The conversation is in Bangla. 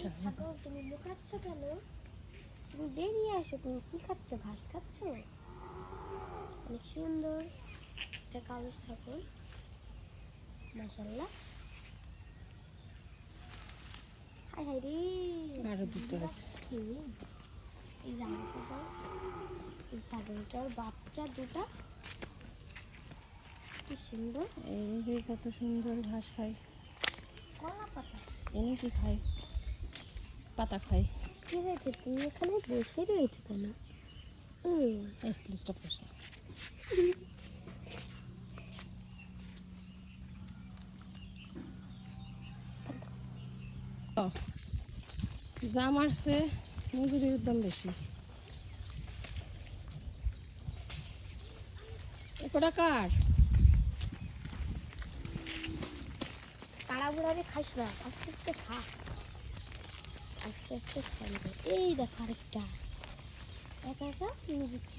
ছাগল তুমি লুকাচ্ছ কেন? তুমি বেরিয়ে আসো, তুমি কি খাচ্ছ? ঘাস খাচ্ছ? অনেক সুন্দর একটা কালো ছাগল, মাশাআল্লাহ। হাই হাই রে, আরো দুটো আছে। এই জামাটা, এই ছাগলটার বাচ্চা দুটা কি সুন্দর। এই যে কত সুন্দর ঘাস খায়। কলা পাতা এনে কি খায়? পাতা খায়। কি হয়েছে, তুমি এখানে বসে রয়েছো কেন? ডিস্টার্ব করছে। যা মারছে মজুরির দাম বেশি। এটা কার? তাড়াহুড়ারে খাইস না, আস্তে আস্তে খা, আস্তে আস্তে খাই। এই দেখ আরেকটা, একা একা নিয়ে যাচ্ছি।